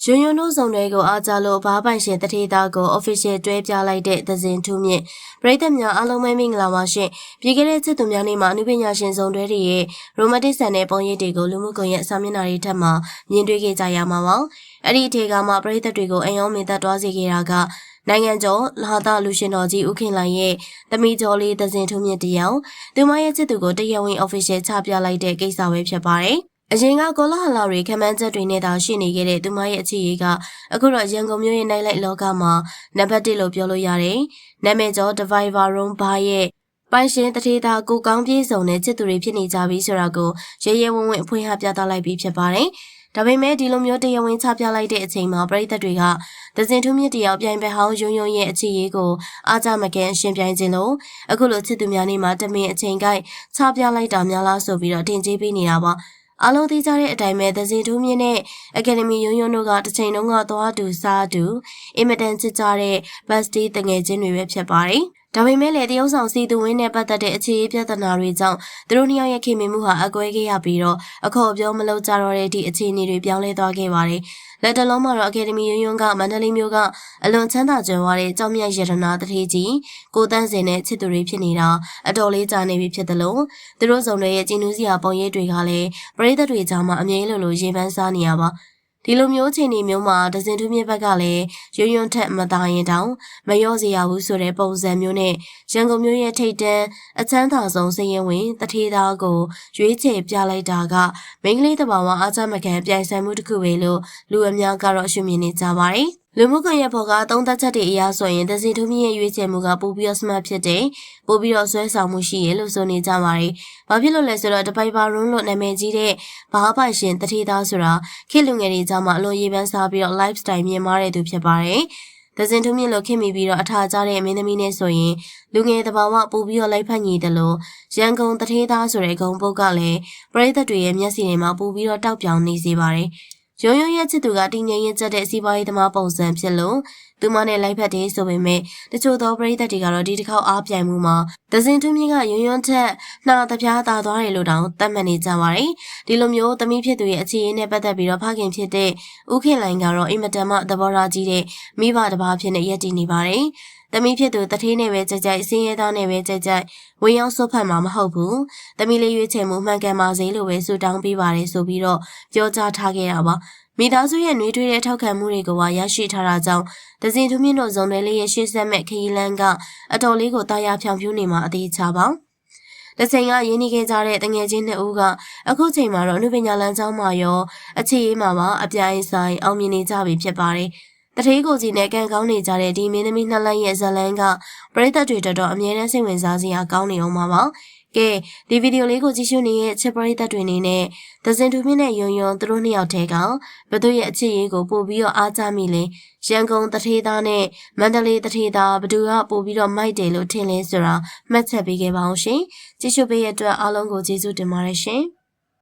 ရွံ့တို့စုံတွေကိုအားကြလို့ဘားပိုင်ရှင်တထေသားကို official တွဲပြလိုက်တဲ့သဇင်ထူးမြင့်ပရိသတ်များအားလုံးပဲမင်္ဂလာပါရှင်ပြည်ခဲ့တဲ့ချစ်သူများနေ့မှာအနုပညာရှင်စုံတွဲတွေရဲ့ရိုမန်တစ်ဆန်တဲ့ပုံရိပ်တွေကိုလူမှုကွန်ရက်စာမျက်နှာတွေထက်မှမြင်တွေ့ခဲ့ကြရမှာပါအဲ့ဒီအထေကမှပရိသတ်တွေကိုအယုံမင်သက်တွားစေခဲ့တာကနိုင်ငံကျော်လာသလူရှင်တော်ကြီးဦးခင်လိုင်ရဲ့သမီးကျော်လေးသဇင်ထူးမြင့်တယောက်သူမရဲ့ချစ်သူကိုတရားဝင် official ချပြလိုက်တဲ့ကိစ္စပဲဖြစ်ပါတယ်အရင်ကကောလာဟလာတွေခံမှန်းချက်တွေနဲ့သာရှိနေခဲ့တဲ့သူမရဲ့အခြေရေးကအခုတော့ရန်ကုန်မြို့ရဲ့နိုင်လိုက်လောကမှာနံပါတ်1လို့ပြောလို့ရတယ်။နာမည်ကျော် Diviva Room ဘားရဲ့ပိုင်ရှင်တထေသားကိုကောင်းပြေးစုံတဲ့ချစ်သူတွေဖြစ်နေကြပြီဆိုတာကိုရဲရဲဝံ့ဝံ့အဖွင့်ဟပြသလိုက်ပြီးဖြစ်ပါတယ်။ဒါပေမဲ့ဒီလိုမျိုးတရားဝင်ချပြလိုက်တဲ့အချိန်မှာပရိသတ်တွေကသဇင်ထူးမြင့်တယောက်ပြိုင်ပဲဟောင်းယုံရဲ့အခြေရေးကိုအားကြမကန်ရှင်ပြိုင်ခြင်းလို့အခုလိုချစ်သူများနေမှာတမင်အချိန်ကိုက်ချပြလိုက်တာများလားဆိုပြီးတော့တင်ကြေးပေးနေတာပါ။အားလုံးသိကြတဲ့အတိုင်းပဲသဇင်ထူးမြင့်နဲ့အကယ်ဒမီယုံတို့ကတစ်ချိန်လုံးကသွားတူစားတူအင်မတန်ချစ်ကြတဲ့ဘတ်စတီးတငယ်ချင်းတွေပဲဖြစ်ပါတယ်။ဒါပေမဲ့လည်းတရုတ်ဆောင်စီသူဝင်းနဲ့ပတ်သက်တဲ့အခြေအပြဿနာတွေကြောင့်သူတို့နှစ်ယောက်ရဲ့ခင်မင်မှုဟာအကွဲခဲ့ရပြီးတော့အခေါ်ပြောမလုပ်ကြတော့တဲ့ဒီအခြေအနေတွေပြောင်းလဲသွားခဲ့ပါတယ်။လက်တလုံးမှာတော့အကယ်ဒမီယုံကမန္တလေးမြို့ကအလွန်ချမ်းသာကြွယ်ဝတဲ့ကြောင်မြတ်ရတနာတထေးကြီးကိုတန်းစင်နဲ့ချစ်သူတွေဖြစ်နေတာအတော်လေးကြာနေပြီဖြစ်တယ်လို့သူတို့စုံတွေရဲ့ကျင်းနူးစရာပုံရိပ်တွေကလည်းပရိသတ်တွေကြားမှာအမြဲလိုရေပန်းစားနေရပါဒီလိုမျိုးချိန်ဒီမျိုးမှာဒဇင်ထူးမြင့်ဘက်ကလည်းရွံ့ထက်မသာရင်တောင်မလျော့စေရဘူးဆိုတဲ့ပုံစံမျိုးနဲ့ရန်ကုန်မြို့ရဲ့ထိပ်တန်းအချမ်းသာဆုံးစည်ရင်ဝင်တထေးသားကိုရွေးချယ်ပြလိုက်တာကမိန်းကလေးတဘာဝအားချမကန်ပြိုင်ဆိုင်မှုတစ်ခုပဲလို့လူအများကတော့ရှုမြင်နေကြပါတယ်လူမှုကွန်ရက်ပေါ်ကသုံးသက်ချက်တွေအရဆိုရင်ဒဇင်ထူးမြင့်ရဲ့ရွေးချယ်မှုကပိုပြီးတော့ smart ဖြစ်တယ်ပိုပြီးတော့ဆွဲဆောင်မှုရှိရလို့ဆိုနေကြပါတယ်။ဘာဖြစ်လို့လဲဆိုတော့Diviva Roomလို့နာမည်ကြီးတဲ့ဘားပိုင်ရှင်တထေးသားဆိုတာခေတ်လူငယ်တွေကြားမှာအလွန်ရေးပန်းစားပြီးတော့ lifestyle မြင်မာတဲ့သူဖြစ်ပါတယ်။ဒဇင်ထူးမြင့်လို့ခင်မိပြီးတော့အထာကျတဲ့မင်းသမီးနဲ့ဆိုရင်လူငယ်တဘာဝပို့ပြီးတော့လိုက်ဖက်ညီတယ်လို့ရန်ကုန်တထေးသားဆိုတဲ့ဂုံပုတ်ကလည်းပရိသတ်တွေရဲ့မျက်စိတွေမှာပို့ပြီးတော့တောက်ပြောင်နေစေပါတယ်။ရုံရဲ့ချစ်သူကတည်ငြိမ်ရင်ကျတဲ့စီးပွားရေးသမားပုံစံဖြစ်လို့သူမနဲ့လိုက်ဖက်တယ်ဆိုပေမဲ့တချို့သောပရိသတ်တွေကတော့ဒီတစ်ခေါက်အားပြိုင်မှုမှာဒဇင်ထူးမြင့်ကရုံထက်နှာတပြားသာသွားတယ်လို့တောင်သတ်မှတ်နေကြပါတယ်ဒီလိုမျိုးသမီးဖြစ်သူရဲ့အခြေအနေနဲ့ပတ်သက်ပြီးတော့ဖခင်ဖြစ်တဲ့ဦးခင်လိုင်ကတော့အင်မတန်မှသဘောထားကြီးတဲ့မိဘတစ်ပါးဖြစ်နေရည်တည်နေပါတယ်သမီးဖြစ်သူတထေးနဲ့ပဲကြိုက်ကြိုက်စင်းရဲသားနဲ့ပဲကြိုက်ကြိုက်ဝင်ရောက်ဆွတ်ဖက်မှာမဟုတ်ဘူးသမီးလေးရွေးချယ်မှုမှန်ကန်ပါစေလို့ပဲဆုတောင်းပေးပါတယ်ဆိုပြီးတော့ပြောကြားထားခဲ့တာပါမိသားစုရဲ့နှွေးထွေးတဲ့ထောက်ခံမှုတွေကိုရရှိထားတာကြောင့်ဒဇင်ထူးမြင့်တို့ဇုံတွေလေးရဲ့ရှေ့ဆက်မဲ့ခရီးလန်းကအတော်လေးကိုတာယာဖြောင်ဖြူးနေမှာအသေးချပါတချိန်ကရင်းနှီးခဲ့ကြတဲ့တငယ်ချင်းနှစ်ဦးကအခုချိန်မှာတော့အနုပညာလမ်းကြောင်းမှာရောအခြေရေးမှာပါအပြိုင်ဆိုင်အောင်မြင်နေကြပြီဖြစ်ပါတယ်တထေးကိုကြီးနဲ့ကန်ကောင်းနေကြတဲ့ဒီမင်းသမီးနှစ်လမ်းရဲ့ဇလန်းကပရိသတ်တွေတော်အမြဲတမ်းစိတ်ဝင်စားစရာကောင်းနေအောင်ပါကဲဒီဗီဒီယိုလေးကိုကြည့်ရှုနေတဲ့ချစ်ပရိသတ်တွေနေနဲ့ဒဇင်ထူးမြင့်နဲ့ယုံသူတို့နှစ်ယောက်တည်းကဘသူရဲ့အခြေရေးကိုပို့ပြီးတော့အားကြမိလဲရန်ကုန်တထေးသားနဲ့မန္တလေးတထေးသားဘသူကပို့ပြီးတော့မိုက်တယ်လို့ထင်လဲဆိုတာမှတ်ချက်ပေးခဲ့ပါအောင်ရှင်ကြည့်ရှုပေးရတဲ့အတွက်အားလုံးကိုကျေးဇူးတင်ပါတယ်ရှင်